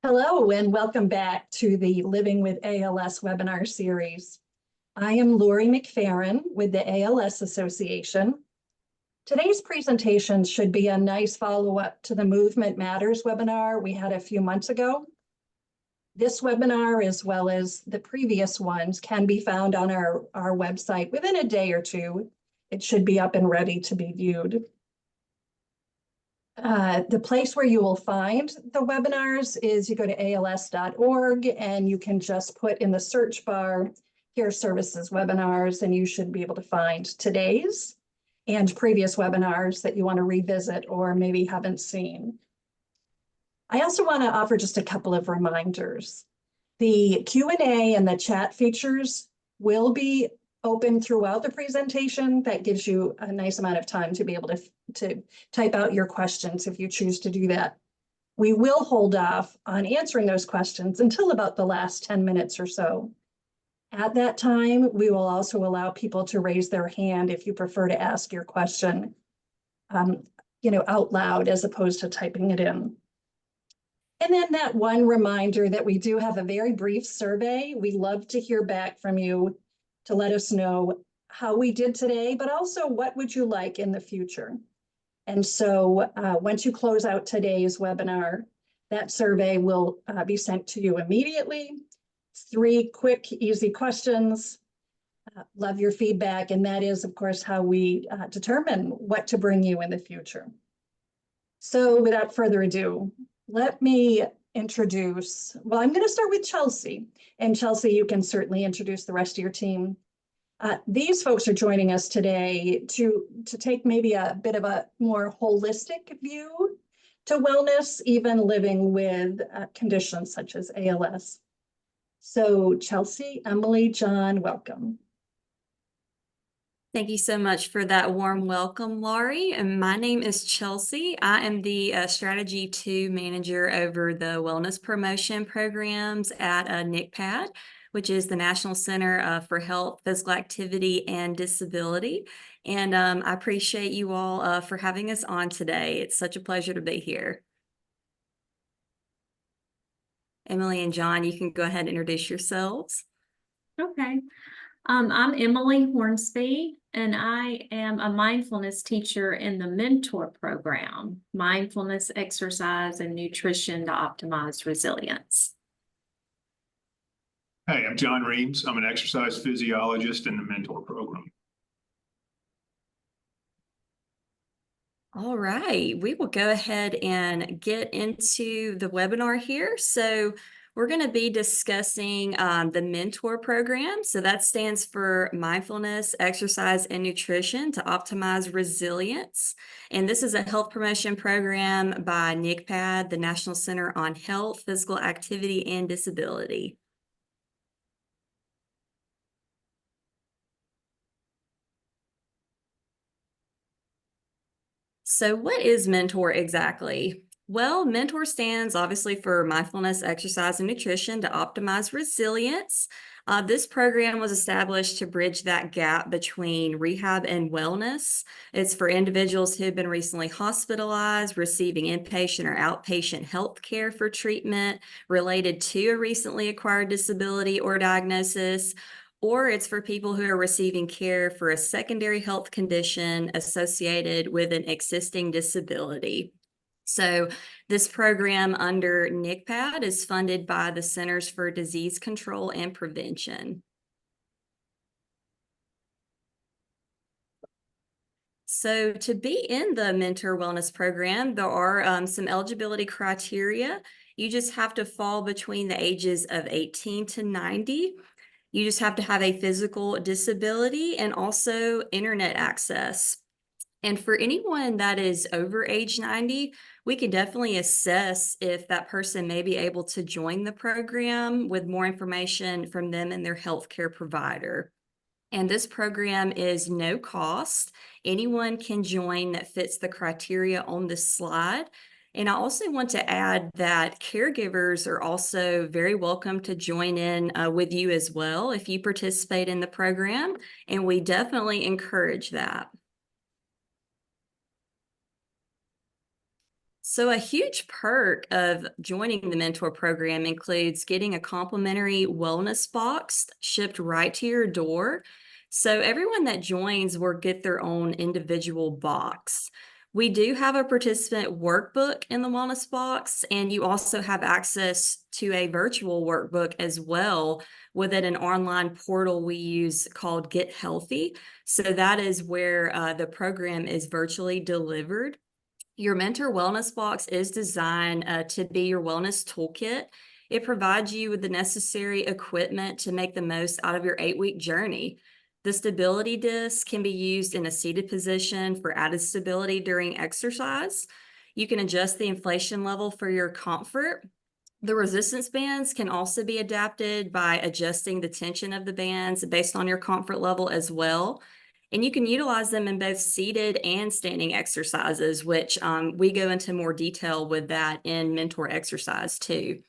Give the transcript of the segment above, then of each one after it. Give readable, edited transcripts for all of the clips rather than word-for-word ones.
Hello, and welcome back to the Living with ALS webinar series. I am Lori McFerrin with the ALS Association. Today's presentation should be a nice follow-up to the Movement Matters webinar we had a few months ago. This webinar, as well as the previous ones, can be found on our website within a day or two. It should be up and ready to be viewed. The place where you will find the webinars is you go to als.org and you can just put in the search bar Care Services webinars, and you should be able to find today's and previous webinars that you want to revisit or maybe haven't seen. I also want to offer just a couple of reminders. The Q&A and the chat features will be open throughout the presentation. That gives you a nice amount of time to be able to type out your questions if you choose to do that. We will hold off on answering those questions until about the last 10 minutes or so. At that time, we will also allow people to raise their hand if you prefer to ask your question out loud as opposed to typing it in. And then that one reminder that we do have a very brief survey. We love to hear back from you to let us know how we did today, but also what would you like in the future. And so once you close out today's webinar, that survey will be sent to you immediately. 3 quick, easy questions. Love your feedback. And that is, of course, how we determine what to bring you in the future. So without further ado, let me introduce, well, I'm going to start with Chelsea. And Chelsea, you can certainly introduce the rest of your team. These folks are joining us today to take maybe a bit of a more holistic view to wellness, even living with conditions such as ALS. So Chelsea, Emily, John, welcome. Thank you so much for that warm welcome, Laurie. And my name is Chelsea. I am the Strategy 2 Manager over the Wellness Promotion Programs at NCPAD, which is the National Center for Health, Physical Activity, and Disability. And I appreciate you all for having us on today. It's such a pleasure to be here. Emily and John, you can go ahead and introduce yourselves. Okay. I'm Emily Hornsby, and I am a mindfulness teacher in the Mentor program, Mindfulness, Exercise, and Nutrition to Optimize Resilience. Hey, I'm John Reams. I'm an exercise physiologist in the Mentor program. All right, we will go ahead and get into the webinar here. So we're going to be discussing the Mentor program. So that stands for Mindfulness, Exercise, and Nutrition to Optimize Resilience. And this is a health promotion program by NCPAD, the National Center on Health, Physical Activity, and Disability. So what is Mentor exactly? Well, Mentor stands obviously for Mindfulness, Exercise, and Nutrition to Optimize Resilience. This program was established to bridge that gap between rehab and wellness. It's for individuals who have been recently hospitalized, receiving inpatient or outpatient health care for treatment related to a recently acquired disability or diagnosis, or it's for people who are receiving care for a secondary health condition associated with an existing disability. So this program under NCPAD is funded by the Centers for Disease Control and Prevention. So to be in the Mentor Wellness Program, there are some eligibility criteria. You just have to fall between the ages of 18 to 90. You just have to have a physical disability and also internet access. And for anyone that is over age 90, we can definitely assess if that person may be able to join the program with more information from them and their healthcare provider. And this program is no cost. Anyone can join that fits the criteria on this slide. And I also want to add that caregivers are also very welcome to join in with you as well if you participate in the program, and we definitely encourage that. So a huge perk of joining the mentor program includes getting a complimentary wellness box shipped right to your door. So everyone that joins will get their own individual box. We do have a participant workbook in the wellness box, and you also have access to a virtual workbook as well within an online portal we use called Get Healthy. So that is where the program is virtually delivered. Your Mentor Wellness Box is designed to be your wellness toolkit. It provides you with the necessary equipment to make the most out of your 8-week journey. The stability disc can be used in a seated position for added stability during exercise. You can adjust the inflation level for your comfort. The resistance bands can also be adapted by adjusting the tension of the bands based on your comfort level as well. And you can utilize them in both seated and standing exercises, which we go into more detail with that in mentor exercise too.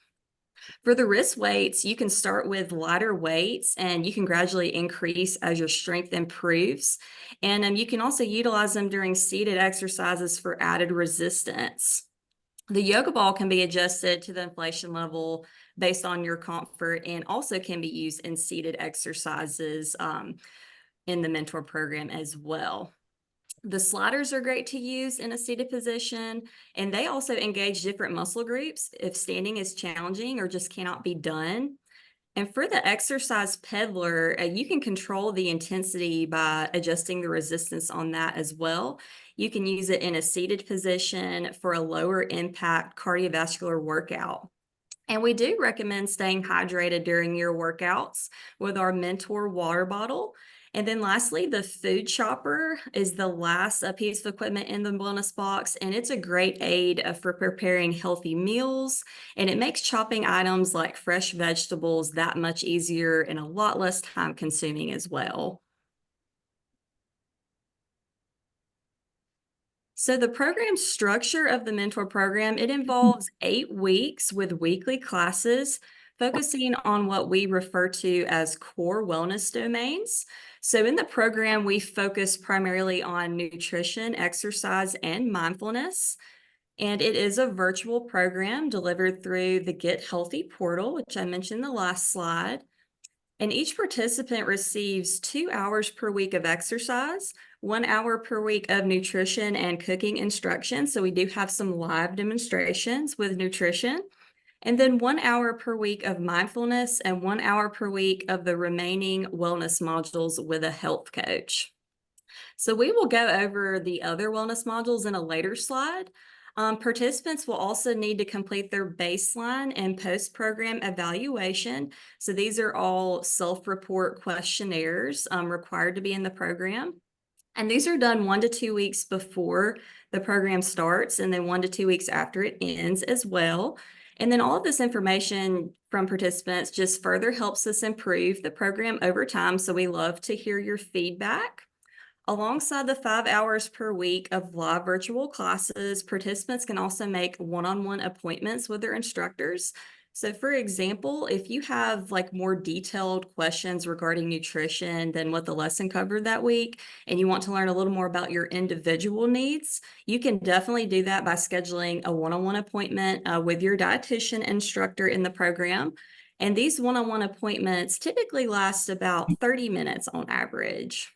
For the wrist weights, you can start with lighter weights and you can gradually increase as your strength improves. And you can also utilize them during seated exercises for added resistance. The yoga ball can be adjusted to the inflation level based on your comfort and also can be used in seated exercises in the mentor program as well. The sliders are great to use in a seated position, and they also engage different muscle groups if standing is challenging or just cannot be done. And for the exercise peddler, you can control the intensity by adjusting the resistance on that as well. You can use it in a seated position for a lower impact cardiovascular workout. And we do recommend staying hydrated during your workouts with our Mentor water bottle. And then lastly, the food chopper is the last piece of equipment in the wellness box, and it's a great aid for preparing healthy meals, and it makes chopping items like fresh vegetables that much easier and a lot less time consuming as well. So the program structure of the mentor program, it involves 8 weeks with weekly classes focusing on what we refer to as core wellness domains. So in the program, we focus primarily on nutrition, exercise, and mindfulness. And it is a virtual program delivered through the Get Healthy portal, which I mentioned in the last slide. And each participant receives 2 hours per week of exercise, 1 hour per week of nutrition and cooking instruction. So we do have some live demonstrations with nutrition. And then 1 hour per week of mindfulness and 1 hour per week of the remaining wellness modules with a health coach. So we will go over the other wellness modules in a later slide. Participants will also need to complete their baseline and post-program evaluation. So these are all self-report questionnaires required to be in the program. And these are done 1 to 2 weeks before the program starts and then 1 to 2 weeks after it ends as well. And then all of this information from participants just further helps us improve the program over time. So we love to hear your feedback. Alongside the 5 hours per week of live virtual classes, participants can also make one-on-one appointments with their instructors. So for example, if you have like more detailed questions regarding nutrition than what the lesson covered that week, and you want to learn a little more about your individual needs, you can definitely do that by scheduling a one-on-one appointment with your dietitian instructor in the program. And these one-on-one appointments typically last about 30 minutes on average.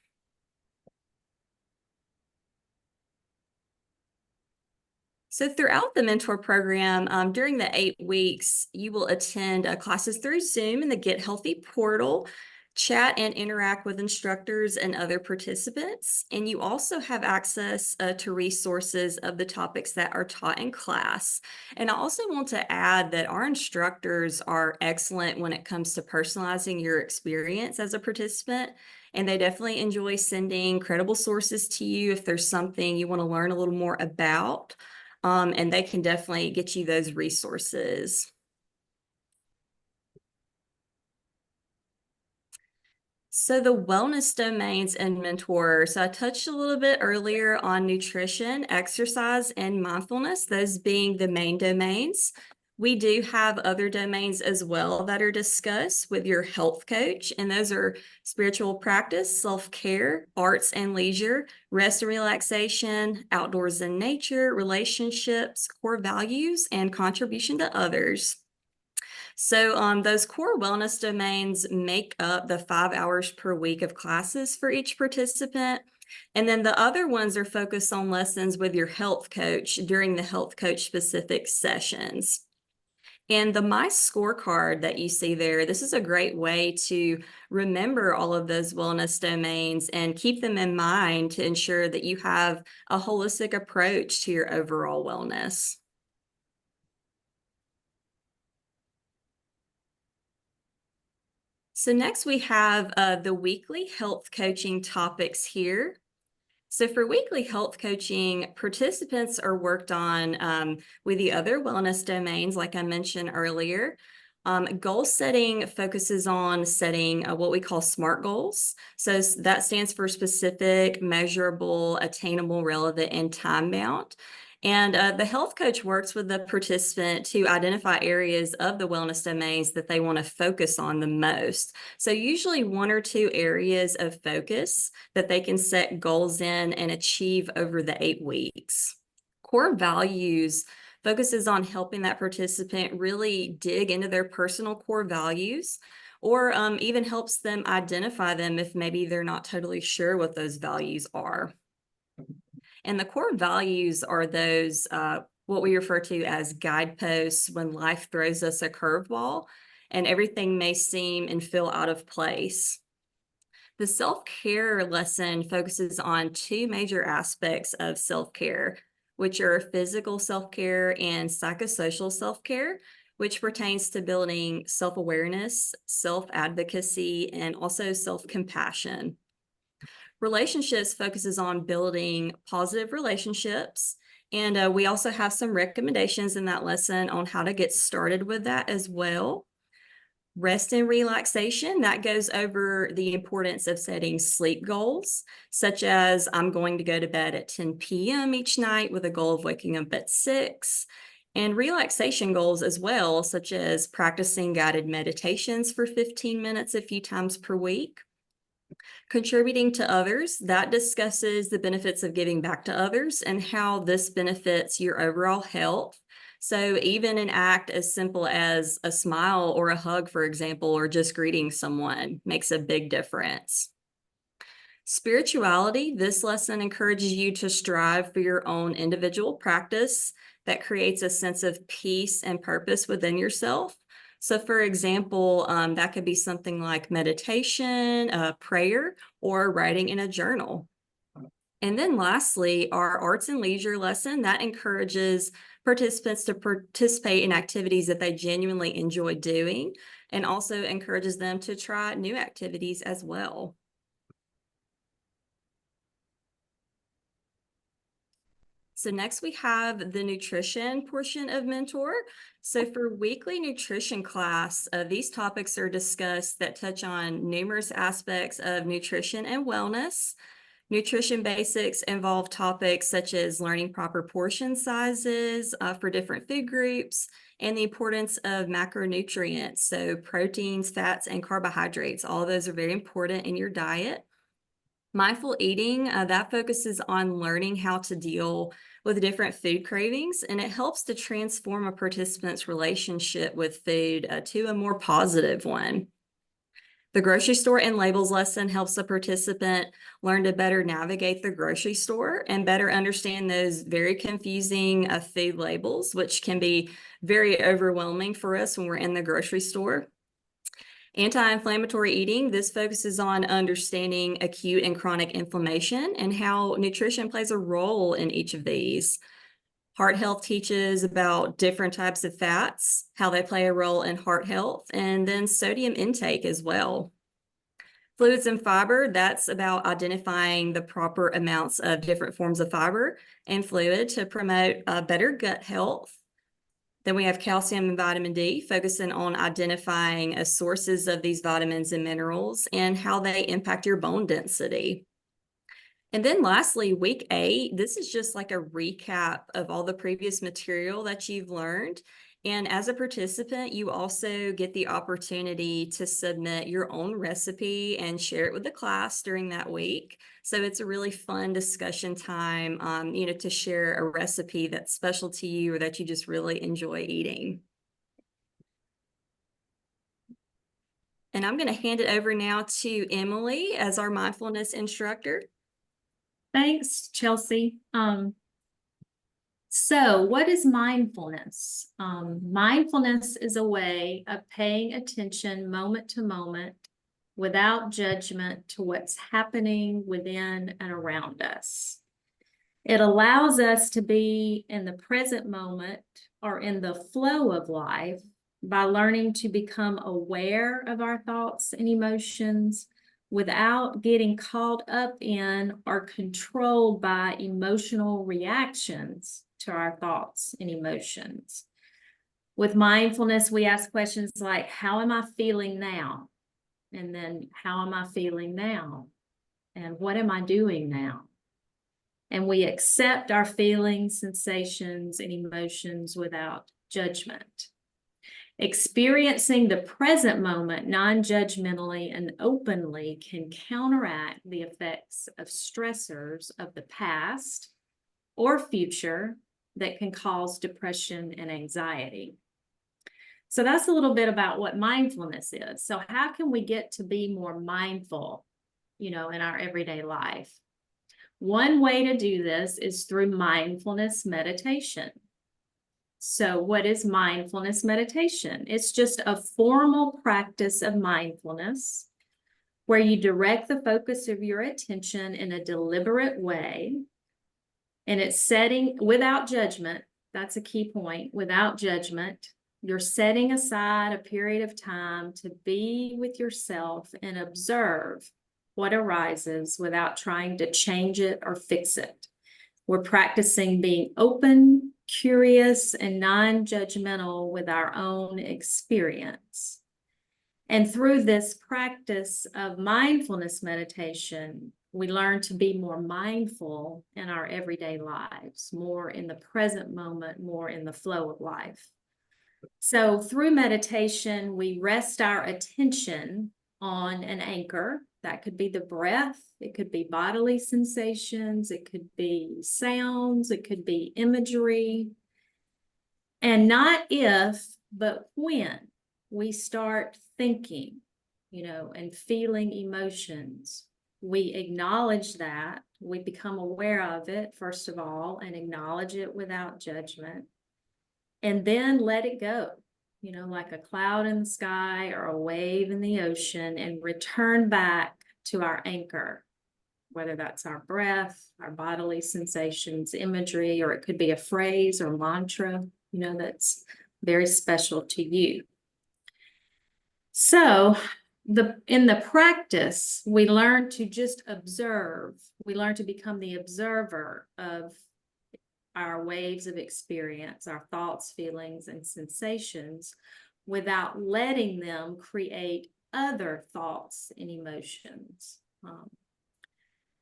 So throughout the mentor program, during the 8 weeks, you will attend classes through Zoom in the Get Healthy portal, chat and interact with instructors and other participants. And you also have access to resources of the topics that are taught in class. And I also want to add that our instructors are excellent when it comes to personalizing your experience as a participant. And they definitely enjoy sending credible sources to you if there's something you want to learn a little more about. And they can definitely get you those resources. So the wellness domains and mentor. So I touched a little bit earlier on nutrition, exercise, and mindfulness, those being the main domains. We do have other domains as well that are discussed with your health coach, and those are spiritual practice, self-care, arts and leisure, rest and relaxation, outdoors and nature, relationships, core values, and contribution to others. So those core wellness domains make up the 5 hours per week of classes for each participant. And then the other ones are focused on lessons with your health coach during the health coach specific sessions. And the My Scorecard that you see there, this is a great way to remember all of those wellness domains and keep them in mind to ensure that you have a holistic approach to your overall wellness. So next we have the weekly health coaching topics here. So for weekly health coaching, participants are worked on with the other wellness domains, like I mentioned earlier. Goal setting focuses on setting what we call SMART goals. So that stands for specific, measurable, attainable, relevant, and time-bound. And the health coach works with the participant to identify areas of the wellness domains that they want to focus on the most. So usually 1 or 2 areas of focus that they can set goals in and achieve over the 8 weeks. Core values focuses on helping that participant really dig into their personal core values, or even helps them identify them if maybe they're not totally sure what those values are. And the core values are those, what we refer to as guideposts when life throws us a curveball and everything may seem and feel out of place. The self-care lesson focuses on 2 major aspects of self-care, which are physical self-care and psychosocial self-care, which pertains to building self-awareness, self-advocacy, and also self-compassion. Relationships focuses on building positive relationships. And we also have some recommendations in that lesson on how to get started with that as well. Rest and relaxation, that goes over the importance of setting sleep goals, such as I'm going to go to bed at 10 p.m. each night with a goal of waking up at 6. And relaxation goals as well, such as practicing guided meditations for 15 minutes a few times per week. Contributing to others, that discusses the benefits of giving back to others and how this benefits your overall health. So even an act as simple as a smile or a hug, for example, or just greeting someone makes a big difference. Spirituality, this lesson encourages you to strive for your own individual practice that creates a sense of peace and purpose within yourself. So for example, that could be something like meditation, prayer, or writing in a journal. And then lastly, our arts and leisure lesson that encourages participants to participate in activities that they genuinely enjoy doing, and also encourages them to try new activities as well. So next we have the nutrition portion of Mentor. So for weekly nutrition class, these topics are discussed that touch on numerous aspects of nutrition and wellness. Nutrition basics involve topics such as learning proper portion sizes for different food groups and the importance of macronutrients. So proteins, fats, and carbohydrates, all of those are very important in your diet. Mindful eating, that focuses on learning how to deal with different food cravings, and it helps to transform a participant's relationship with food to a more positive one. The grocery store and labels lesson helps the participant learn to better navigate the grocery store and better understand those very confusing food labels, which can be very overwhelming for us when we're in the grocery store. Anti-inflammatory eating, this focuses on understanding acute and chronic inflammation and how nutrition plays a role in each of these. Heart health teaches about different types of fats, how they play a role in heart health, and then sodium intake as well. Fluids and fiber, that's about identifying the proper amounts of different forms of fiber and fluid to promote better gut health. Then we have calcium and vitamin D, focusing on identifying sources of these vitamins and minerals and how they impact your bone density. And then lastly, week 8, this is just like a recap of all the previous material that you've learned. And as a participant, you also get the opportunity to submit your own recipe and share it with the class during that week. So it's a really fun discussion time, to share a recipe that's special to you or that you just really enjoy eating. And I'm going to hand it over now to Emily as our mindfulness instructor. Thanks, Chelsea. So what is mindfulness? Mindfulness is a way of paying attention moment to moment without judgment to what's happening within and around us. It allows us to be in the present moment or in the flow of life by learning to become aware of our thoughts and emotions without getting caught up in or controlled by emotional reactions to our thoughts and emotions. With mindfulness, we ask questions like, how am I feeling now? And then, how am I feeling now? And what am I doing now? And we accept our feelings, sensations, and emotions without judgment. Experiencing the present moment non-judgmentally and openly can counteract the effects of stressors of the past or future that can cause depression and anxiety. So that's a little bit about what mindfulness is. So how can we get to be more mindful, in our everyday life? One way to do this is through mindfulness meditation. So what is mindfulness meditation? It's just a formal practice of mindfulness where you direct the focus of your attention in a deliberate way, and it's setting without judgment. That's a key point. Without judgment, you're setting aside a period of time to be with yourself and observe what arises without trying to change it or fix it. We're practicing being open, curious, and non-judgmental with our own experience. And through this practice of mindfulness meditation, we learn to be more mindful in our everyday lives, more in the present moment, more in the flow of life. So through meditation, we rest our attention on an anchor. That could be the breath, it could be bodily sensations, it could be sounds, it could be imagery. And not if, but when we start thinking, and feeling emotions, we acknowledge that, we become aware of it, first of all, and acknowledge it without judgment, and then let it go, like a cloud in the sky or a wave in the ocean, and return back to our anchor, whether that's our breath, our bodily sensations, imagery, or it could be a phrase or mantra, that's very special to you. So in the practice, we learn to just observe. We learn to become the observer of our waves of experience, our thoughts, feelings, and sensations, without letting them create other thoughts and emotions.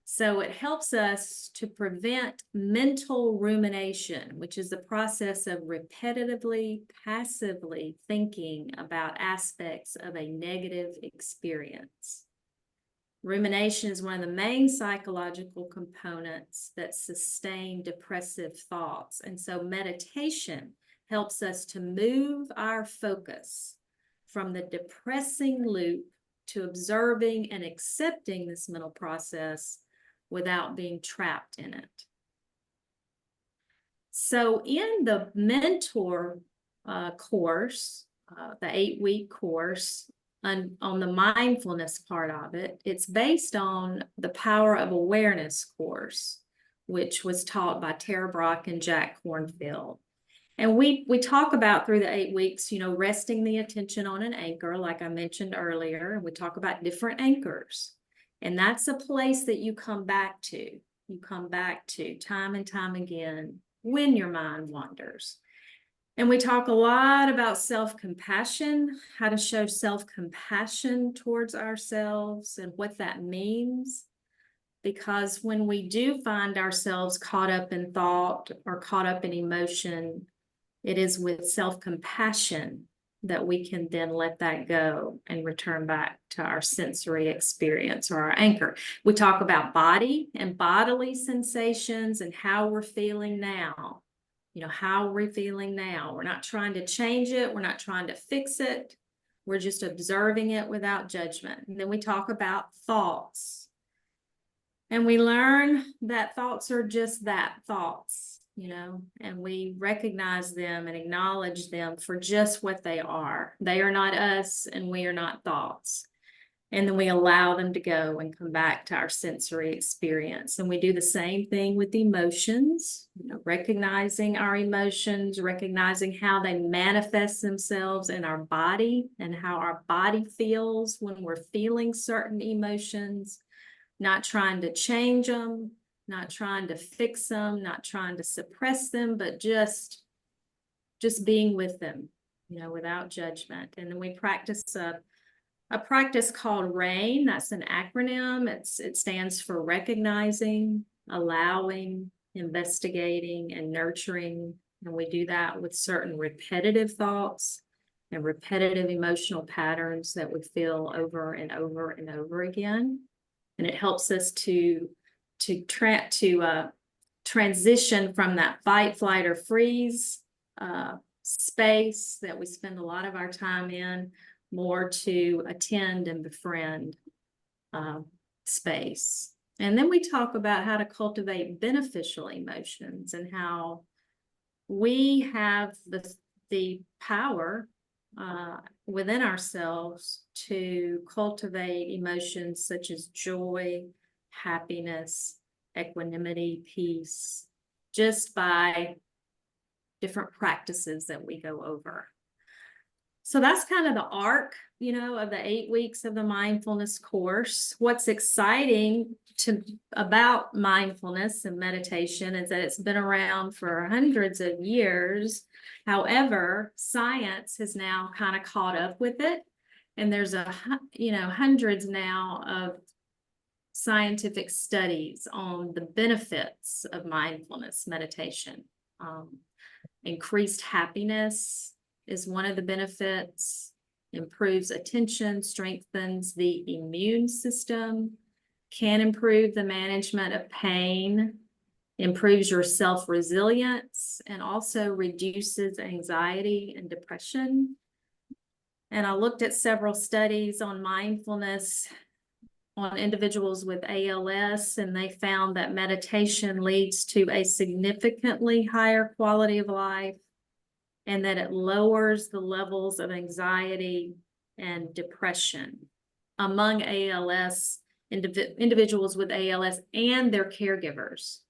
So it helps us to prevent mental rumination, which is the process of repetitively, passively thinking about aspects of a negative experience. Rumination is one of the main psychological components that sustain depressive thoughts. And so meditation helps us to move our focus from the depressing loop to observing and accepting this mental process without being trapped in it. So in the mentor course, the 8-week course, on the mindfulness part of it, it's based on the Power of Awareness course, which was taught by Tara Brock and Jack Kornfield. And we talk about through the 8 weeks, resting the attention on an anchor, like I mentioned earlier. We talk about different anchors. And that's a place that you come back to. You come back to time and time again when your mind wanders. And we talk a lot about self-compassion, how to show self-compassion towards ourselves and what that means. because when we do find ourselves caught up in thought or caught up in emotion, it is with self-compassion that we can then let that go and return back to our sensory experience or our anchor. We talk about body and bodily sensations and how we're feeling now. You know, how we're feeling now. We're not trying to change it. We're not trying to fix it. We're just observing it without judgment. And then we talk about thoughts. And we learn that thoughts are just that, thoughts, you know, and we recognize them and acknowledge them for just what they are. They are not us and we are not thoughts. And then we allow them to go and come back to our sensory experience. And we do the same thing with emotions, you know, recognizing our emotions, recognizing how they manifest themselves in our body and how our body feels when we're feeling certain emotions. Not trying to change them, not trying to fix them, not trying to suppress them, but just being with them, you know, without judgment. And then we practice a practice called RAIN. That's an acronym. It stands for recognizing, allowing, investigating, and nurturing. And we do that with certain repetitive thoughts and repetitive emotional patterns that we feel over and over and over again. And it helps us to transition from that fight, flight, or freeze space that we spend a lot of our time in, more to attend and befriend space. And then we talk about how to cultivate beneficial emotions and how we have the power within ourselves to cultivate emotions such as joy, happiness, equanimity, peace, just by different practices that we go over. So that's kind of the arc, you know, of the 8 weeks of the mindfulness course. What's exciting about mindfulness and meditation is that it's been around for hundreds of years. However, science has now kind of caught up with it. And there's hundreds now of scientific studies on the benefits of mindfulness meditation. Increased happiness is one of the benefits, improves attention, strengthens the immune system, can improve the management of pain, improves your self-resilience, and also reduces anxiety and depression. And I looked at several studies on mindfulness on individuals with ALS, and they found that meditation leads to a significantly higher quality of life, and that it lowers the levels of anxiety and depression among individuals with ALS and their caregivers.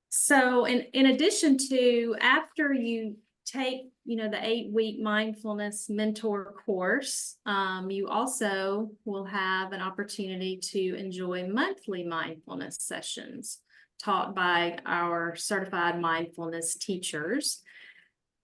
So in addition to, after you take, you know, the 8-week mindfulness mentor course, you also will have an opportunity to enjoy monthly mindfulness sessions taught by our certified mindfulness teachers.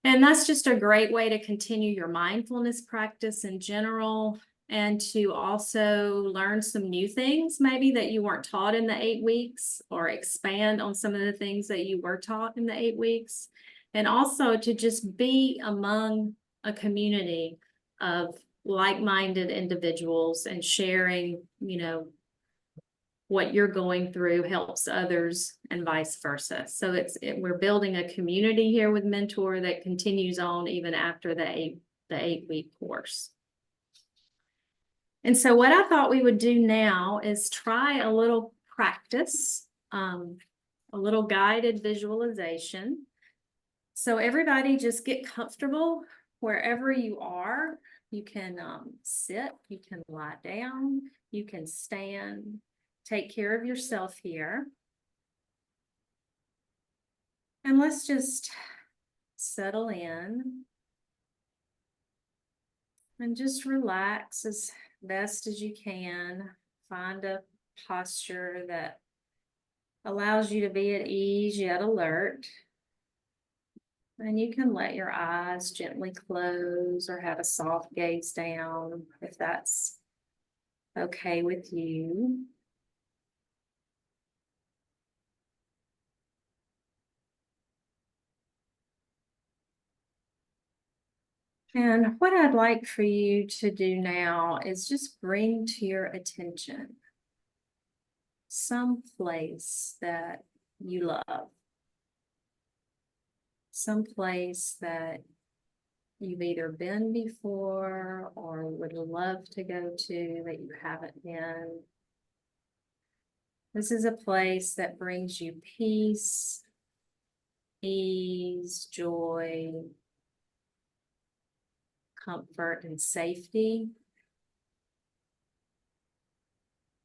And that's just a great way to continue your mindfulness practice in general, and to also learn some new things maybe that you weren't taught in the 8 weeks, or expand on some of the things that you were taught in the 8 weeks. And also to just be among a community of like-minded individuals and sharing, you know, what you're going through helps others and vice versa. So we're building a community here with Mentor that continues on even after the 8-week course. And so what I thought we would do now is try a little practice, a little guided visualization. So everybody just get comfortable wherever you are. You can sit, you can lie down, you can stand. Take care of yourself here. And let's just settle in and just relax as best as you can. Find a posture that allows you to be at ease yet alert. And you can let your eyes gently close or have a soft gaze down if that's okay with you. And what I'd like for you to do now is just bring to your attention some place that you love, some place that you've either been before or would love to go to that you haven't been. This is a place that brings you peace, ease, joy, comfort, and safety.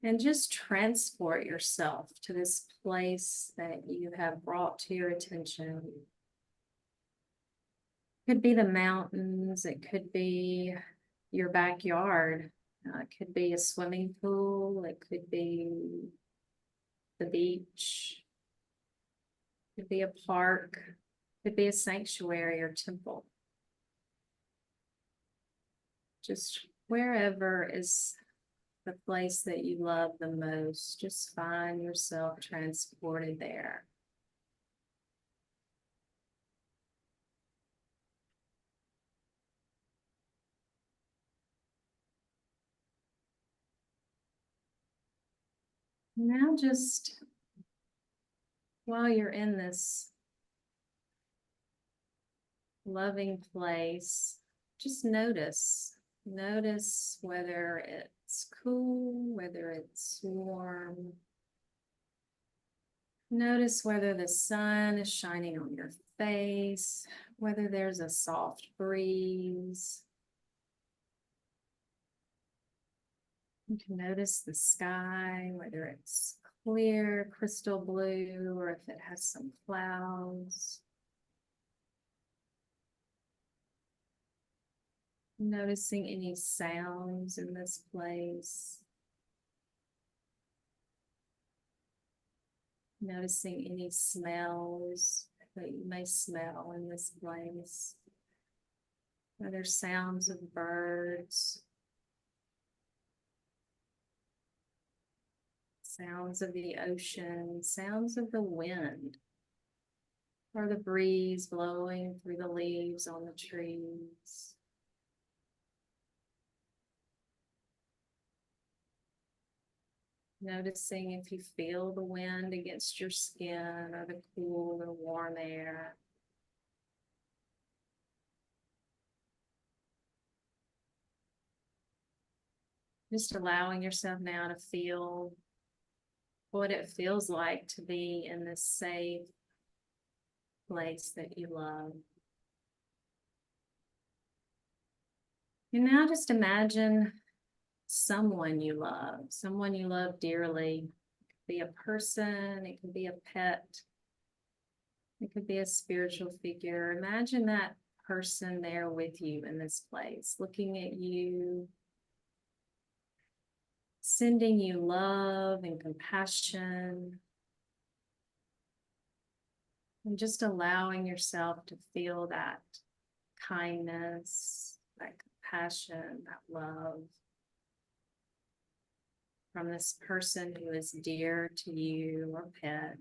And just transport yourself to this place that you have brought to your attention. Could be the mountains, it could be your backyard, it could be a swimming pool, it could be the beach, it could be a park, it could be a sanctuary or temple. Just wherever is the place that you love the most, just find yourself transported there. Now just while you're in this loving place, just notice whether it's cool, whether it's warm. Notice whether the sun is shining on your face, whether there's a soft breeze. You can notice the sky, whether it's clear, crystal blue, or if it has some clouds. Noticing any sounds in this place. Noticing any smells that you may smell in this place. Whether sounds of birds, sounds of the ocean, sounds of the wind, or the breeze blowing through the leaves on the trees. Noticing if you feel the wind against your skin or the cool or warm air. Just allowing yourself now to feel what it feels like to be in this safe place that you love. And now just imagine someone you love dearly. It could be a person, it could be a pet, it could be a spiritual figure. Imagine that person there with you in this place, looking at you, sending you love and compassion, and just allowing yourself to feel that kindness, that compassion, that love from this person who is dear to you or pet.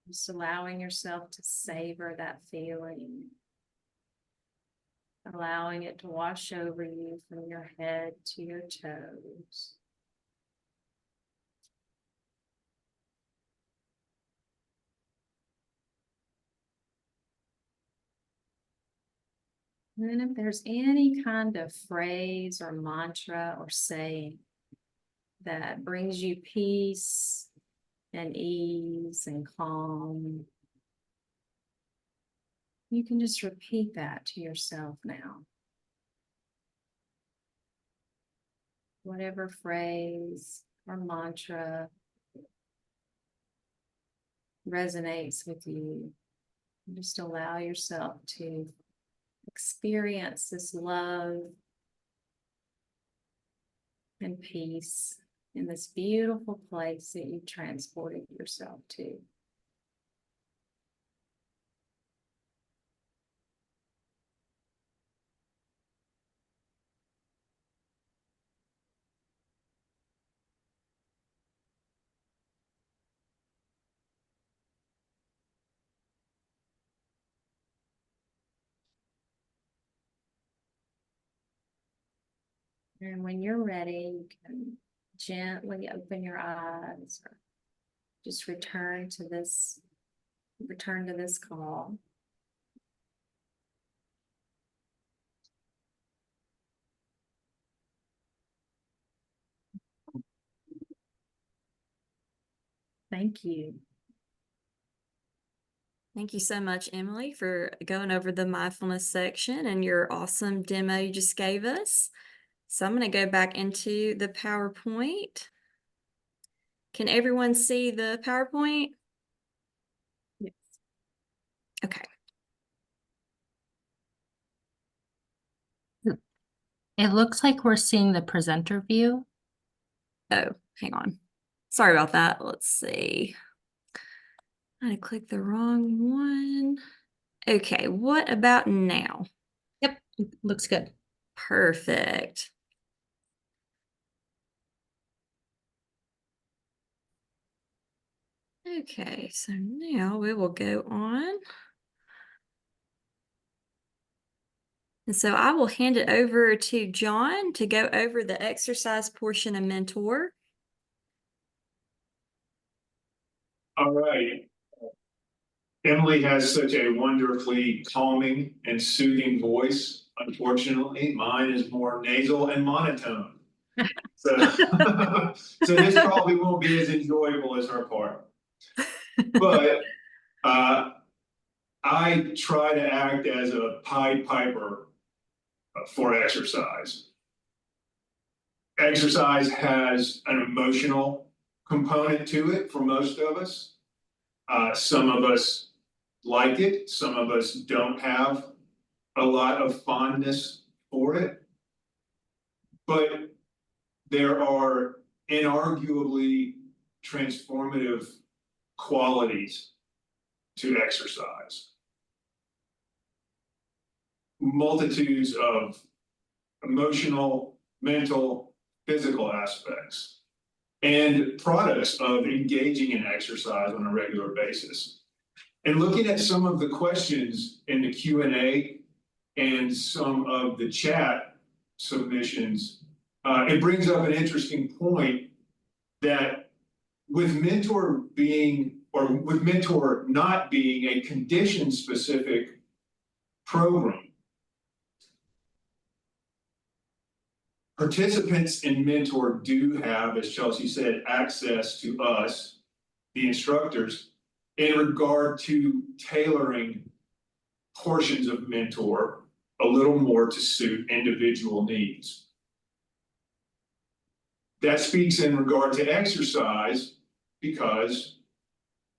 Just allowing yourself to savor that feeling, allowing it to wash over you from your head to your toes. And then if there's any kind of phrase or mantra or saying that brings you peace and ease and calm, you can just repeat that to yourself now. Whatever phrase or mantra resonates with you, just allow yourself to experience this love and peace in this beautiful place that you've transported yourself to. And when you're ready, you can gently open your eyes or just return to this call. Thank you. Thank you so much, Emily, for going over the mindfulness section and your awesome demo you just gave us. So I'm going to go back into the PowerPoint. Can everyone see the PowerPoint? Yes. Okay. It looks like we're seeing the presenter view. Oh, hang on. Sorry about that. Let's see. I clicked the wrong one. Okay, what about now? Yep, looks good. Perfect. Okay, so now we will go on. And so I will hand it over to John to go over the exercise portion of Mentor. All right. Emily has such a wonderfully calming and soothing voice. Unfortunately, mine is more nasal and monotone. So, so this probably won't be as enjoyable as her part. But I try to act as a Pied Piper for exercise. Exercise has an emotional component to it for most of us. Some of us like it, some of us don't have a lot of fondness for it. But there are inarguably transformative qualities to exercise. Multitudes of emotional, mental, physical aspects, and products of engaging in exercise on a regular basis. And looking at some of the questions in the Q&A and some of the chat submissions, it brings up an interesting point that with Mentor being, or with Mentor not being a condition-specific program, participants in Mentor do have, as Chelsea said, access to us, the instructors, in regard to tailoring portions of Mentor a little more to suit individual needs. That speaks in regard to exercise because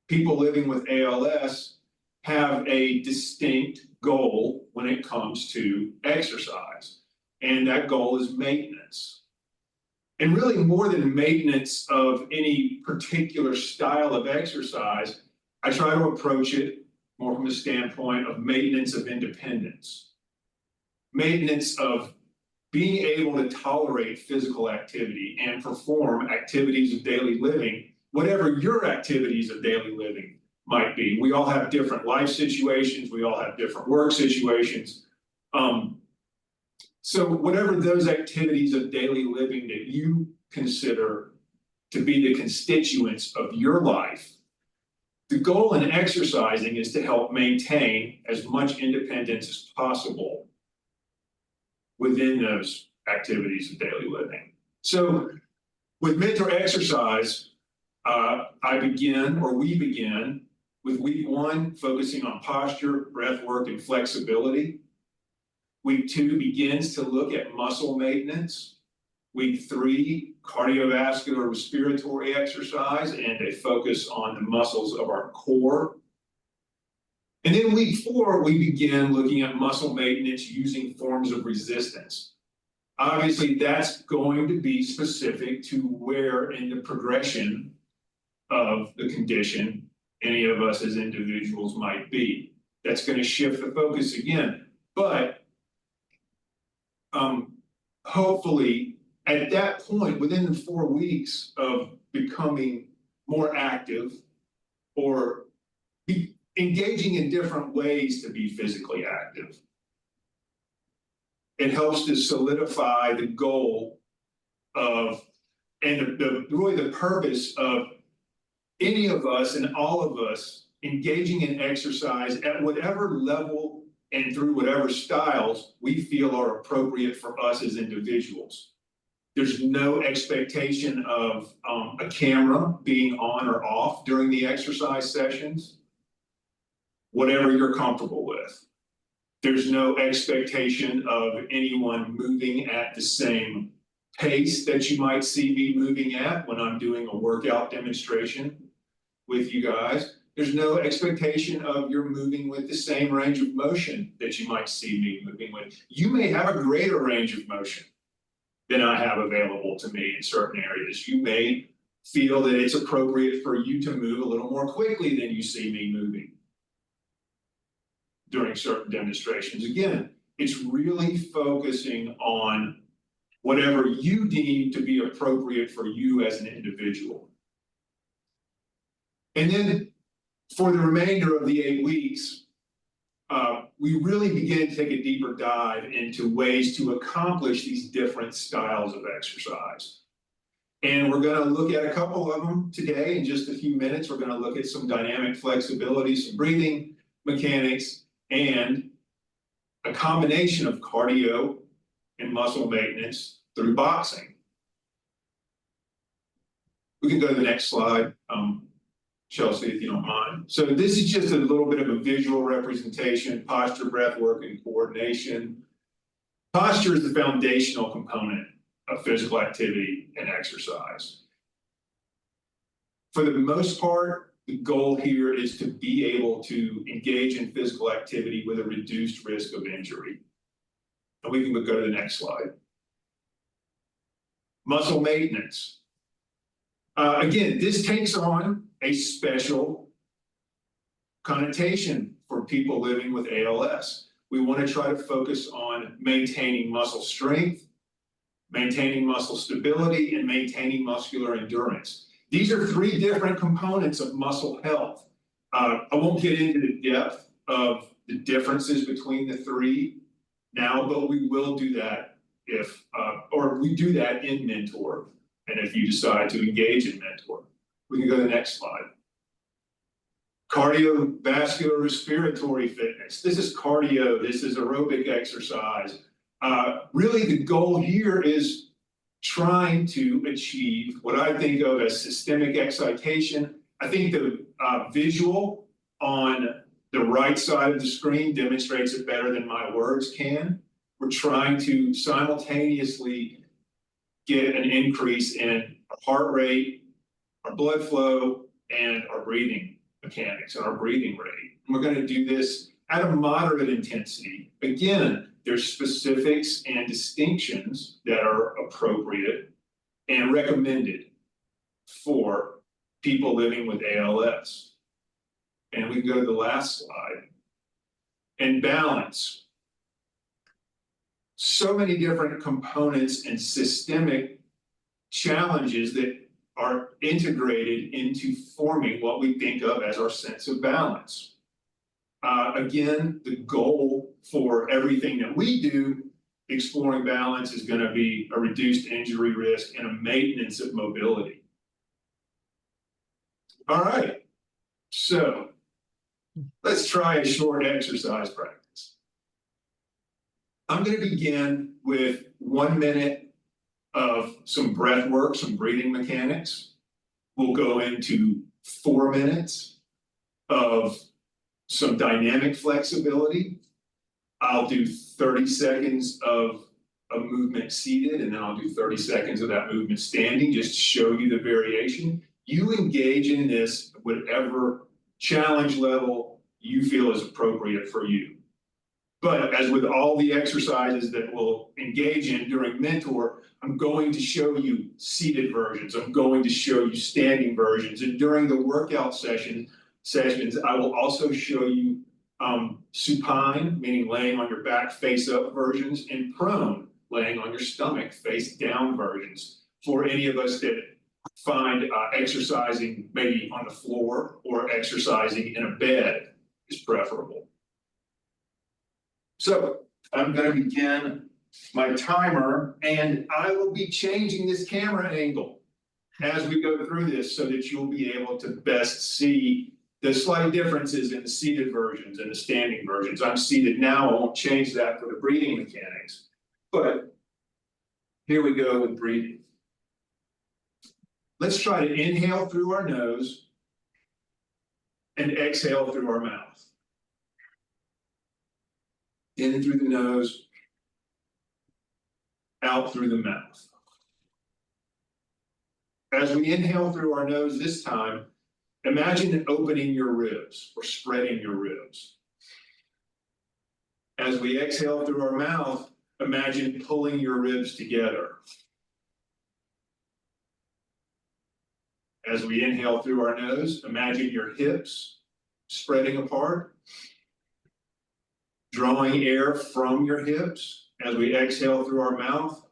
people living with ALS have a distinct goal when it comes to exercise. And that goal is maintenance. And really more than maintenance of any particular style of exercise, I try to approach it more from the standpoint of maintenance of independence. Maintenance of being able to tolerate physical activity and perform activities of daily living, whatever your activities of daily living might be. We all have different life situations, we all have different work situations. So whatever those activities of daily living that you consider to be the constituents of your life, the goal in exercising is to help maintain as much independence as possible within those activities of daily living. So with Mentor exercise, we begin with week 1, focusing on posture, breath work, and flexibility. Week 2 begins to look at muscle maintenance. Week 3, cardiovascular respiratory exercise and a focus on the muscles of our core. And then week 4, we begin looking at muscle maintenance using forms of resistance. Obviously, that's going to be specific to where in the progression of the condition any of us as individuals might be. That's going to shift the focus again. But hopefully, at that point, within the 4 weeks of becoming more active or engaging in different ways to be physically active, it helps to solidify the goal of, and really the purpose of any of us and all of us engaging in exercise at whatever level and through whatever styles we feel are appropriate for us as individuals. There's no expectation of a camera being on or off during the exercise sessions, whatever you're comfortable with. There's no expectation of anyone moving at the same pace that you might see me moving at when I'm doing a workout demonstration with you guys. There's no expectation of you're moving with the same range of motion that you might see me moving with. You may have a greater range of motion than I have available to me in certain areas. You may feel that it's appropriate for you to move a little more quickly than you see me moving during certain demonstrations. Again, it's really focusing on whatever you deem to be appropriate for you as an individual. And then for the remainder of the 8 weeks, we really begin to take a deeper dive into ways to accomplish these different styles of exercise. And we're going to look at a couple of them today in just a few minutes. We're going to look at some dynamic flexibility, some breathing mechanics, and a combination of cardio and muscle maintenance through boxing. We can go to the next slide. Chelsea, if you don't mind. So this is just a little bit of a visual representation, posture, breath work, and coordination. Posture is the foundational component of physical activity and exercise. For the most part, the goal here is to be able to engage in physical activity with a reduced risk of injury. And we can go to the next slide. Muscle maintenance. Again, this takes on a special connotation for people living with ALS. We want to try to focus on maintaining muscle strength, maintaining muscle stability, and maintaining muscular endurance. These are 3 different components of muscle health. I won't get into the depth of the differences between the 3 now, but we will do that or we do that in Mentor. And if you decide to engage in Mentor, we can go to the next slide. Cardiovascular respiratory fitness. This is cardio, this is aerobic exercise. Really the goal here is trying to achieve what I think of as systemic excitation. I think the visual on the right side of the screen demonstrates it better than my words can. We're trying to simultaneously get an increase in our heart rate, our blood flow, and our breathing mechanics and our breathing rate. And we're going to do this at a moderate intensity. Again, there's specifics and distinctions that are appropriate and recommended for people living with ALS. And we can go to the last slide. And balance. So many different components and systemic challenges that are integrated into forming what we think of as our sense of balance. Again, the goal for everything that we do, exploring balance, is going to be a reduced injury risk and a maintenance of mobility. All right, so let's try a short exercise practice. I'm going to begin with 1 minute of some breath work, some breathing mechanics. We'll go into 4 minutes of some dynamic flexibility. I'll do 30 seconds of a movement seated, and then I'll do 30 seconds of that movement standing, just to show you the variation. You engage in this whatever challenge level you feel is appropriate for you. But as with all the exercises that we'll engage in during Mentor, I'm going to show you seated versions. I'm going to show you standing versions. And during the workout sessions, I will also show you supine, meaning laying on your back face up versions, and prone, laying on your stomach face down versions. For any of us that find exercising maybe on the floor or exercising in a bed is preferable. So I'm going to begin my timer, and I will be changing this camera angle as we go through this so that you'll be able to best see the slight differences in the seated versions and the standing versions. I'm seated now, I won't change that for the breathing mechanics. But here we go with breathing. Let's try to inhale through our nose and exhale through our mouth. In through the nose, out through the mouth. As we inhale through our nose this time, imagine opening your ribs or spreading your ribs. As we exhale through our mouth, imagine pulling your ribs together. As we inhale through our nose, imagine your hips spreading apart, drawing air from your hips. As we exhale through our mouth,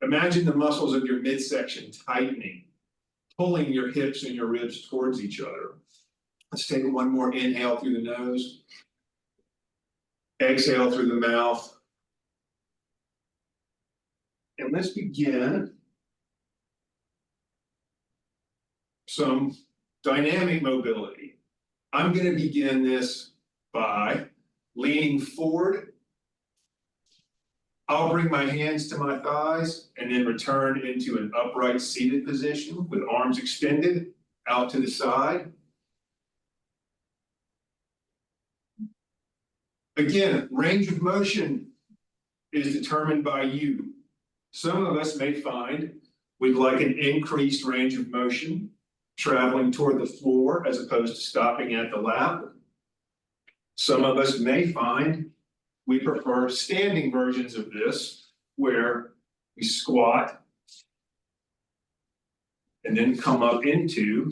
imagine the muscles of your midsection tightening, pulling your hips and your ribs towards each other. Let's take one more inhale through the nose, exhale through the mouth. And let's begin some dynamic mobility. I'm going to begin this by leaning forward. I'll bring my hands to my thighs and then return into an upright seated position with arms extended out to the side. Again, range of motion is determined by you. Some of us may find we'd like an increased range of motion, traveling toward the floor as opposed to stopping at the lap. Some of us may find we prefer standing versions of this, where we squat and then come up into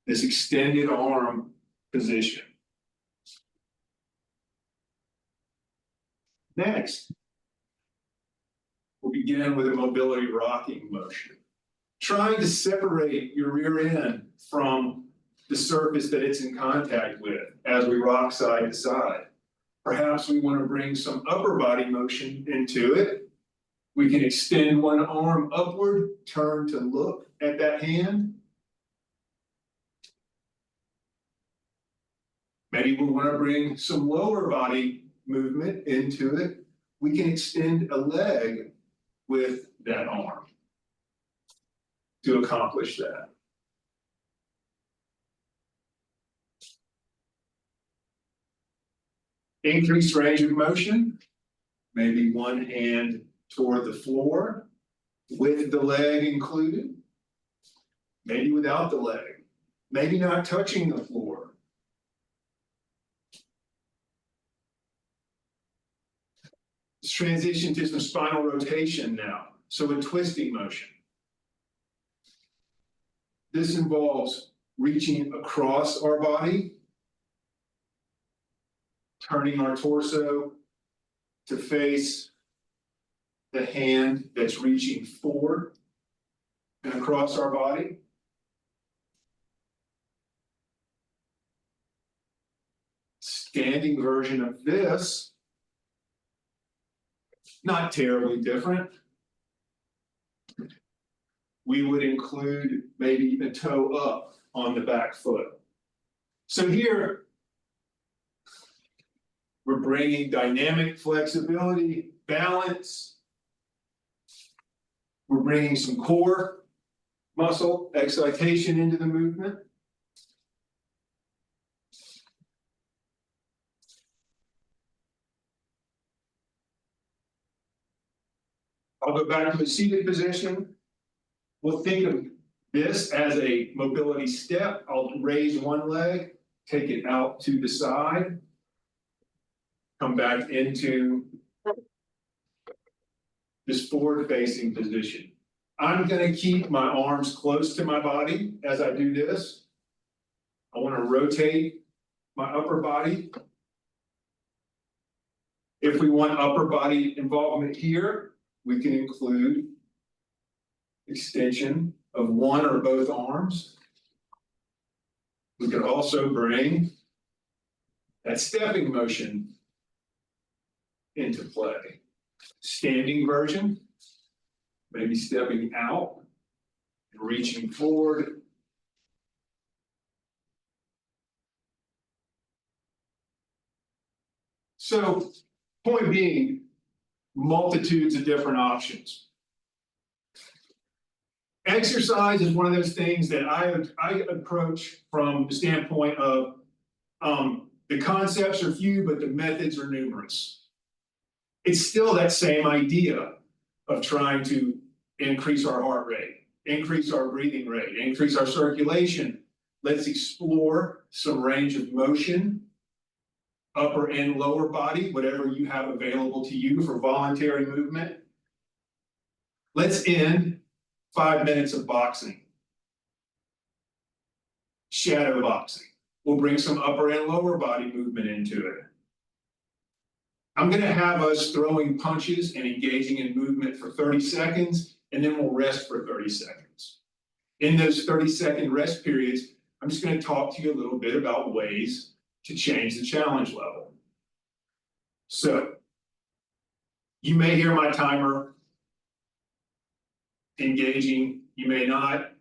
this extended arm position. Next, we'll begin with a mobility rocking motion, trying to separate your rear end from the surface that it's in contact with as we rock side to side. Perhaps we want to bring some upper body motion into it. We can extend one arm upward, turn to look at that hand. Maybe we want to bring some lower body movement into it. We can extend a leg with that arm to accomplish that. Increased range of motion, maybe one hand toward the floor with the leg included, maybe without the leg, maybe not touching the floor. Let's transition to some spinal rotation now. So a twisting motion. This involves reaching across our body, turning our torso to face the hand that's reaching forward and across our body. Standing version of this, not terribly different. We would include maybe a toe up on the back foot. So here, we're bringing dynamic flexibility, balance. We're bringing some core muscle excitation into the movement. I'll go back to a seated position. We'll think of this as a mobility step. I'll raise one leg, take it out to the side. Come back into this forward-facing position. I'm going to keep my arms close to my body as I do this. I want to rotate my upper body. If we want upper body involvement here, we can include extension of one or both arms. We could also bring that stepping motion into play. Standing version, maybe stepping out and reaching forward. So, point being, multitudes of different options. Exercise is one of those things that I approach from the standpoint of the concepts are few, but the methods are numerous. It's still that same idea of trying to increase our heart rate, increase our breathing rate, increase our circulation. Let's explore some range of motion, upper and lower body, whatever you have available to you for voluntary movement. Let's end 5 minutes of boxing. Shadow boxing. We'll bring some upper and lower body movement into it. I'm going to have us throwing punches and engaging in movement for 30 seconds, and then we'll rest for 30 seconds. In those 30-second rest periods, I'm just going to talk to you a little bit about ways to change the challenge level. So, you may hear my timer engaging, you may not.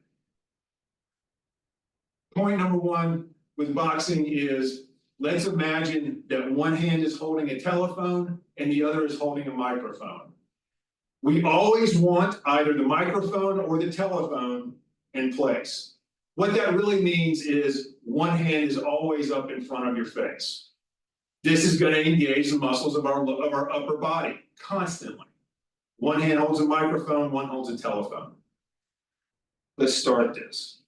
Point number one with boxing is, let's imagine that one hand is holding a telephone and the other is holding a microphone. We always want either the microphone or the telephone in place. What that really means is one hand is always up in front of your face. This is going to engage the muscles of our upper body constantly. One hand holds a microphone, one holds a telephone. Let's start this.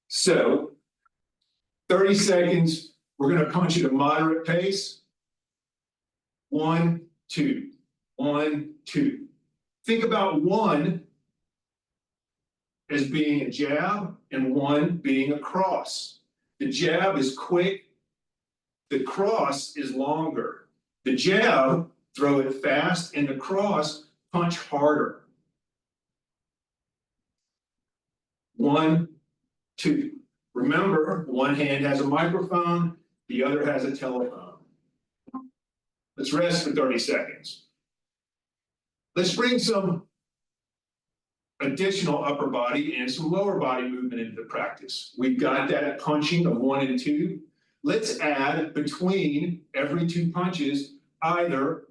So, 30 seconds, we're going to punch at a moderate pace. 1, 2, 1, 2. Think about 1 as being a jab and 1 being a cross. The jab is quick, the cross is longer. The jab, throw it fast, and the cross, punch harder. 1, 2. Remember, one hand has a microphone, the other has a telephone. Let's rest for 30 seconds. Let's bring some additional upper body and some lower body movement into the practice. We've got that punching of 1 and 2. Let's add between every 2 punches either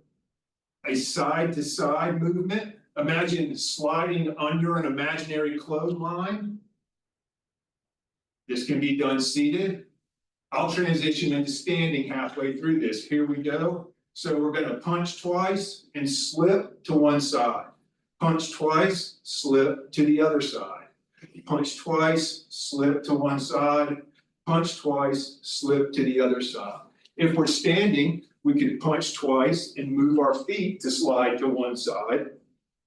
a side-to-side movement. Imagine sliding under an imaginary clothesline. This can be done seated. I'll transition into standing halfway through this. Here we go. So we're going to punch twice and slip to one side. Punch twice, slip to the other side. Punch twice, slip to one side. Punch twice, slip to the other side. If we're standing, we could punch twice and move our feet to slide to one side.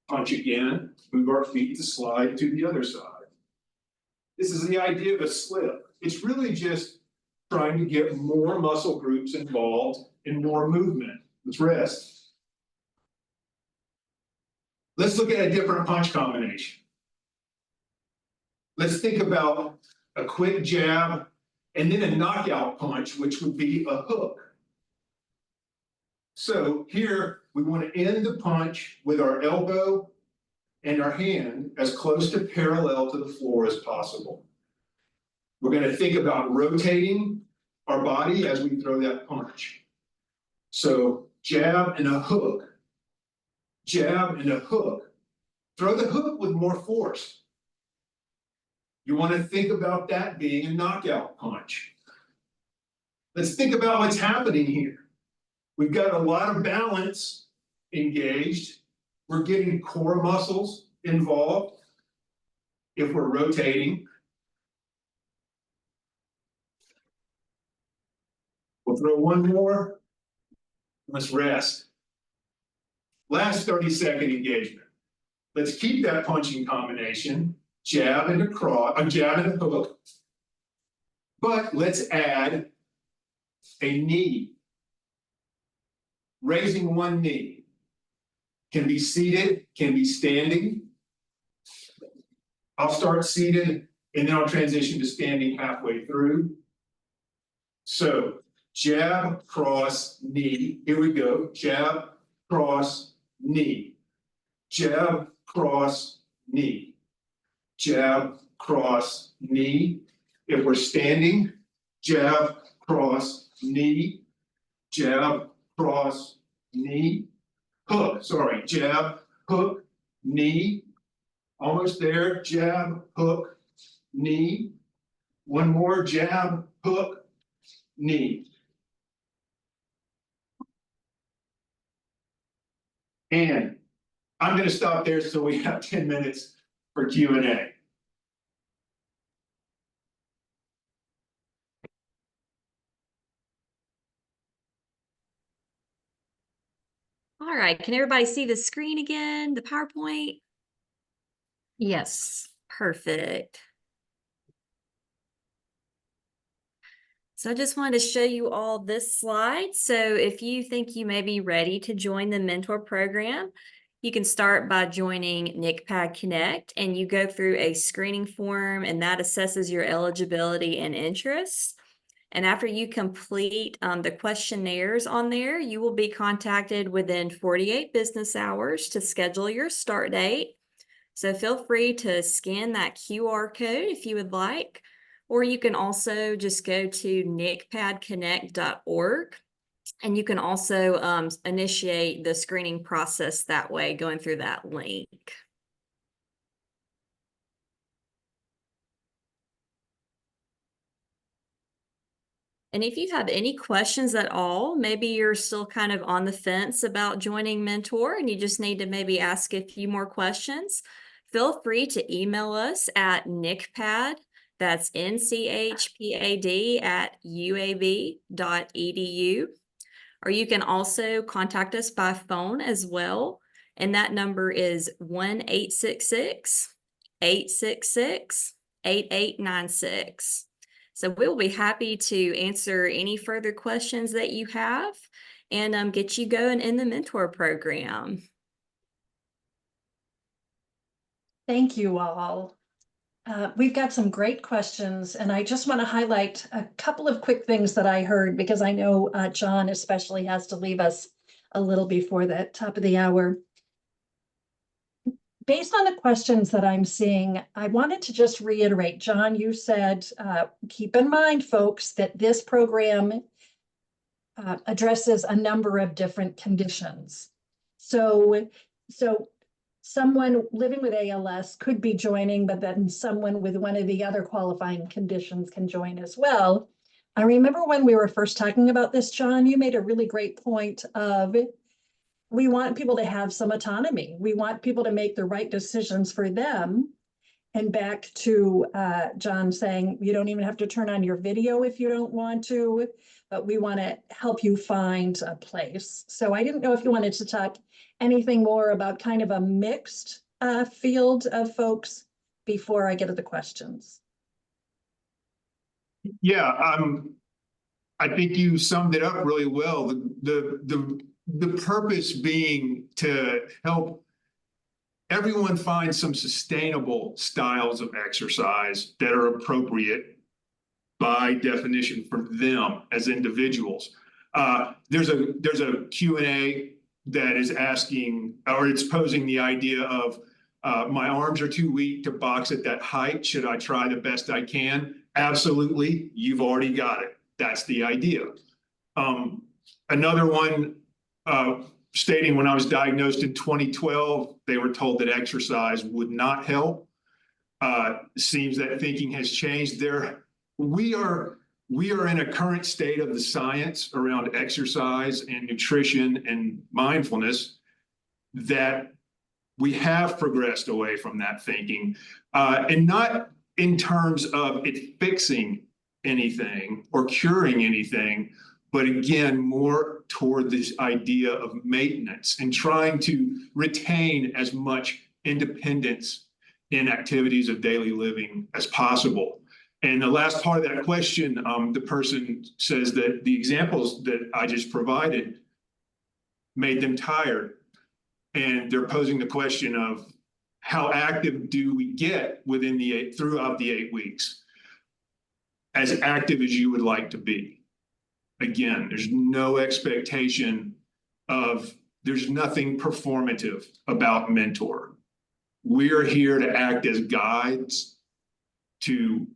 Punch again, move our feet to slide to the other side. This is the idea of a slip. It's really just trying to get more muscle groups involved in more movement. Let's rest. Let's look at a different punch combination. Let's think about a quick jab and then a knockout punch, which would be a hook. So here, we want to end the punch with our elbow and our hand as close to parallel to the floor as possible. We're going to think about rotating our body as we throw that punch. So jab and a hook, jab and a hook. Throw the hook with more force. You want to think about that being a knockout punch. Let's think about what's happening here. We've got a lot of balance engaged. We're getting core muscles involved if we're rotating. We'll throw one more. Let's rest. Last 30-second engagement. Let's keep that punching combination, jab and a cross, a jab and a hook. But let's add a knee. Raising one knee. Can be seated, can be standing. I'll start seated and then I'll transition to standing halfway through. So jab, cross, knee. Here we go. Jab, cross, knee. Jab, cross, knee. Jab, cross, knee. If we're standing, jab, cross, knee. Jab, cross, knee. Hook, sorry, jab, hook, knee. Almost there, jab, hook, knee. One more, jab, hook, knee. And I'm gonna stop there so we have 10 minutes for Q&A. All right, can everybody see the screen again, the PowerPoint? Yes. Perfect. So I just wanted to show you all this slide. So if you think you may be ready to join the mentor program, you can start by joining NCPAD Connect, and you go through a screening form, and that assesses your eligibility and interests. And after you complete the questionnaires on there, you will be contacted within 48 business hours to schedule your start date. So feel free to scan that QR code if you would like, or you can also just go to ncpadconnect.org, and you can also initiate the screening process that way, going through that link. And if you have any questions at all, maybe you're still kind of on the fence about joining Mentor and you just need to maybe ask a few more questions, feel free to email us at NCPAD, that's NCHPAD @uab.edu. Or you can also contact us by phone as well. And that number is 1-866-866-8896. So we'll be happy to answer any further questions that you have and get you going in the mentor program. Thank you all. We've got some great questions, and I just want to highlight a couple of quick things that I heard because I know John especially has to leave us a little before the top of the hour. Based on the questions that I'm seeing, I wanted to just reiterate, John, you said, keep in mind, folks, that this program addresses a number of different conditions. So someone living with ALS could be joining, but then someone with one of the other qualifying conditions can join as well. I remember when we were first talking about this, John, you made a really great point of we want people to have some autonomy. We want people to make the right decisions for them. And back to John saying, you don't even have to turn on your video if you don't want to, but we want to help you find a place. So I didn't know if you wanted to talk anything more about kind of a mixed field of folks before I get to the questions. Yeah, I think you summed it up really well. The purpose being to help everyone find some sustainable styles of exercise that are appropriate by definition for them as individuals. There's a Q&A that is asking, or it's posing the idea of, my arms are too weak to box at that height. Should I try the best I can? Absolutely, you've already got it. That's the idea. Another one stating when I was diagnosed in 2012, they were told that exercise would not help. Seems that thinking has changed. We are in a current state of the science around exercise and nutrition and mindfulness that we have progressed away from that thinking, and not in terms of it fixing anything or curing anything, but again, more toward this idea of maintenance and trying to retain as much independence in activities of daily living as possible. And the last part of that question, the person says that the examples that I just provided made them tired. And they're posing the question of how active do we get throughout the 8 weeks? As active as you would like to be. Again, there's no expectation of there's nothing performative about Mentor. We're here to act as guides to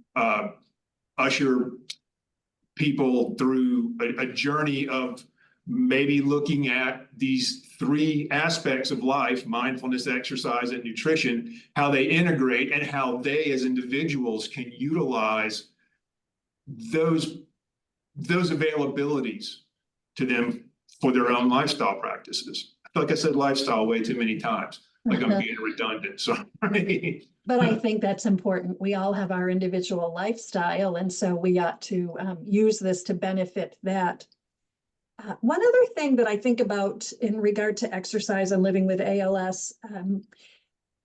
usher people through a journey of maybe looking at these three aspects of life: mindfulness, exercise, and nutrition, how they integrate, and how they as individuals can utilize those availabilities to them for their own lifestyle practices. Like I said, lifestyle way too many times, like I'm being redundant, sorry. But I think that's important. We all have our individual lifestyle, and so we ought to use this to benefit that. One other thing that I think about in regard to exercise and living with ALS,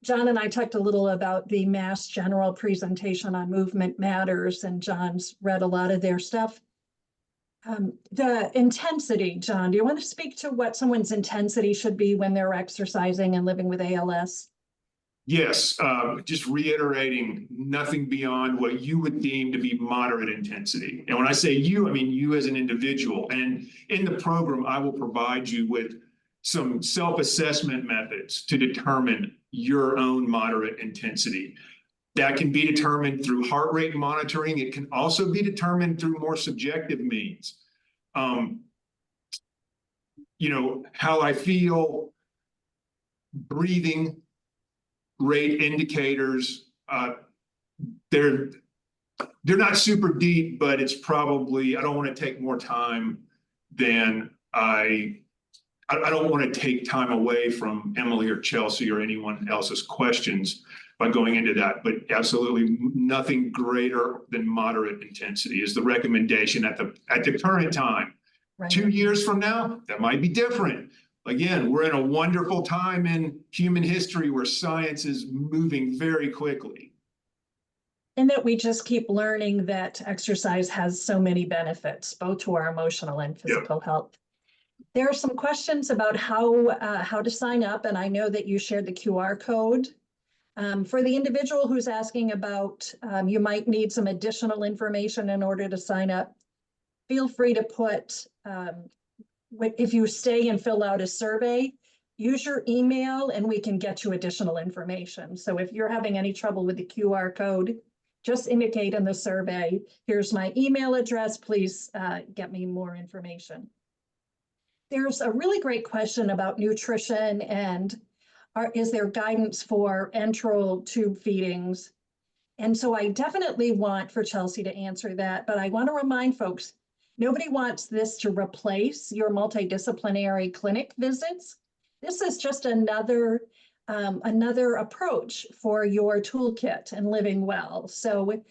John and I talked a little about the Mass General presentation on Movement Matters, and John's read a lot of their stuff. The intensity, John, do you want to speak to what someone's intensity should be when they're exercising and living with ALS? Yes, just reiterating, nothing beyond what you would deem to be moderate intensity. And when I say you, I mean you as an individual. And in the program, I will provide you with some self-assessment methods to determine your own moderate intensity. That can be determined through heart rate monitoring. It can also be determined through more subjective means. You know, how I feel, breathing rate indicators. They're not super deep, but it's probably, I don't want to take more time than I don't want to take time away from Emily or Chelsea or anyone else's questions by going into that, but absolutely nothing greater than moderate intensity is the recommendation at the current time. Right. 2 years from now, that might be different. Again, we're in a wonderful time in human history where science is moving very quickly. And that we just keep learning that exercise has so many benefits, both to our emotional and physical health. There are some questions about how to sign up, and I know that you shared the QR code. For the individual who's asking about, you might need some additional information in order to sign up, feel free to put, if you stay and fill out a survey, use your email and we can get you additional information. So if you're having any trouble with the QR code, just indicate in the survey, here's my email address, please get me more information. There's a really great question about nutrition and is there guidance for enteral tube feedings? And so I definitely want for Chelsea to answer that, but I want to remind folks, nobody wants this to replace your multidisciplinary clinic visits. This is just another approach for your toolkit and living well. So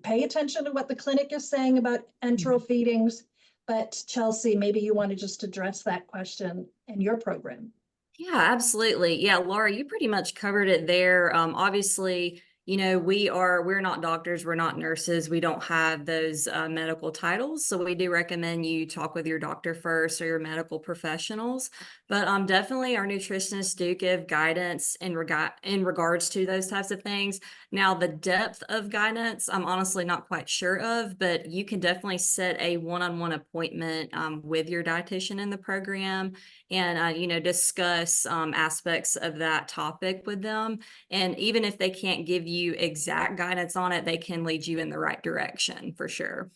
pay attention to what the clinic is saying about enteral feedings. But Chelsea, maybe you want to just address that question in your program. Yeah, absolutely. Yeah, Laura, you pretty much covered it there. Obviously, you know, we're not doctors, we're not nurses, we don't have those medical titles. So we do recommend you talk with your doctor first or your medical professionals. But definitely our nutritionists do give guidance in regards to those types of things. Now, the depth of guidance, I'm honestly not quite sure of, but you can definitely set a one-on-one appointment with your dietitian in the program and, you know, discuss aspects of that topic with them. And even if they can't give you exact guidance on it, they can lead you in the right direction for sure.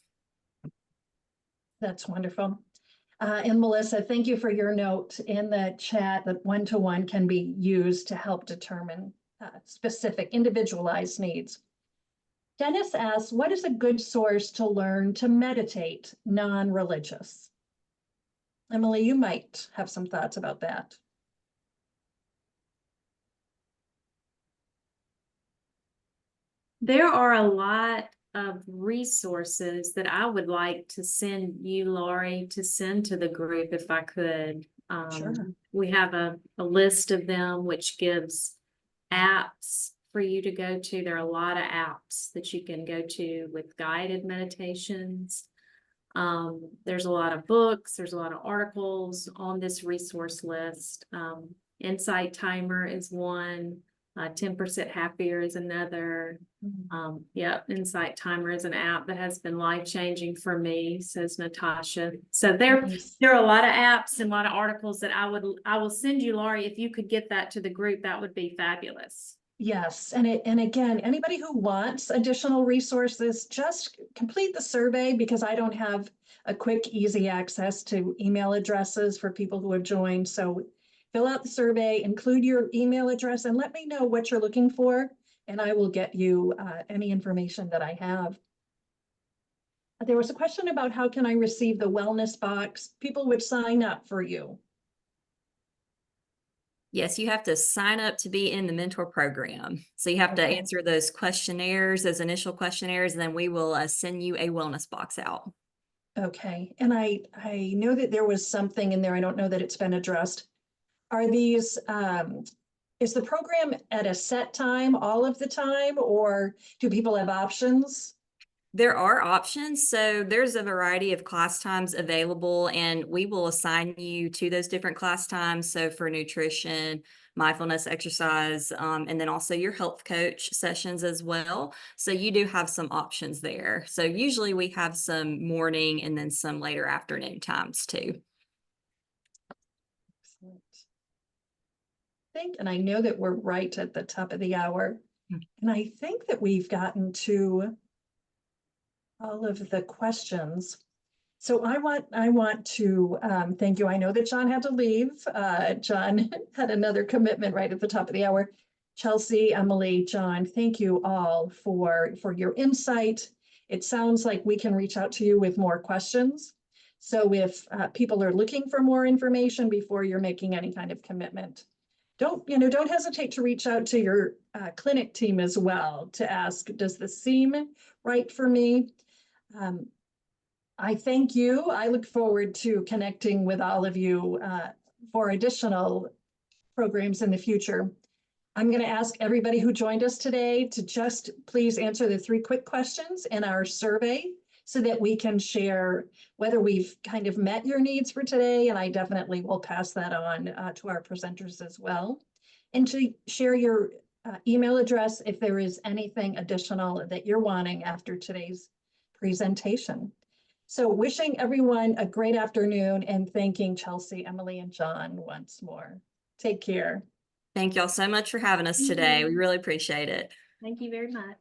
That's wonderful. And Melissa, thank you for your note in the chat that one-to-one can be used to help determine specific individualized needs. Dennis asks, what is a good source to learn to meditate non-religious? Emily, you might have some thoughts about that. There are a lot of resources that I would like to send you, Laurie, to send to the group if I could. Sure. We have a list of them, which gives apps for you to go to. There are a lot of apps that you can go to with guided meditations. There's a lot of books, there's a lot of articles on this resource list. Insight Timer is one. 10% Happier is another. Insight Timer is an app that has been life-changing for me, says Natasha. So there Nice. are a lot of apps and a lot of articles that I will send you, Laurie. If you could get that to the group, that would be fabulous. Yes, and again, anybody who wants additional resources, just complete the survey because I don't have a quick, easy access to email addresses for people who have joined. So fill out the survey, include your email address, and let me know what you're looking for, and I will get you any information that I have. There was a question about how can I receive the wellness box? People would sign up for you. Yes, you have to sign up to be in the mentor program. So you have to Okay. answer those questionnaires, those initial questionnaires, and then we will send you a wellness box out. Okay, and I know that there was something in there. I don't know that it's been addressed. Are these, is the program at a set time all of the time, or do people have options? There are options. So there's a variety of class times available, and we will assign you to those different class times. So for nutrition, mindfulness, exercise, and then also your health coach sessions as well. So you do have some options there. So usually we have some morning and then some later afternoon times too. Excellent. And I know that we're right at the top of the hour, and I think that we've gotten to all of the questions. So I want to thank you. I know that John had to leave. John had another commitment right at the top of the hour. Chelsea, Emily, John, thank you all for your insight. It sounds like we can reach out to you with more questions. So if people are looking for more information before you're making any kind of commitment, don't hesitate to reach out to your clinic team as well to ask, does this seem right for me? I thank you. I look forward to connecting with all of you for additional programs in the future. I'm going to ask everybody who joined us today to just please answer the 3 quick questions in our survey so that we can share whether we've kind of met your needs for today. And I definitely will pass that on to our presenters as well. And to share your email address if there is anything additional that you're wanting after today's presentation. So wishing everyone a great afternoon and thanking Chelsea, Emily, and John once more. Take care. Thank y'all so much for having us Thank today. you. We really appreciate it. Thank you very much.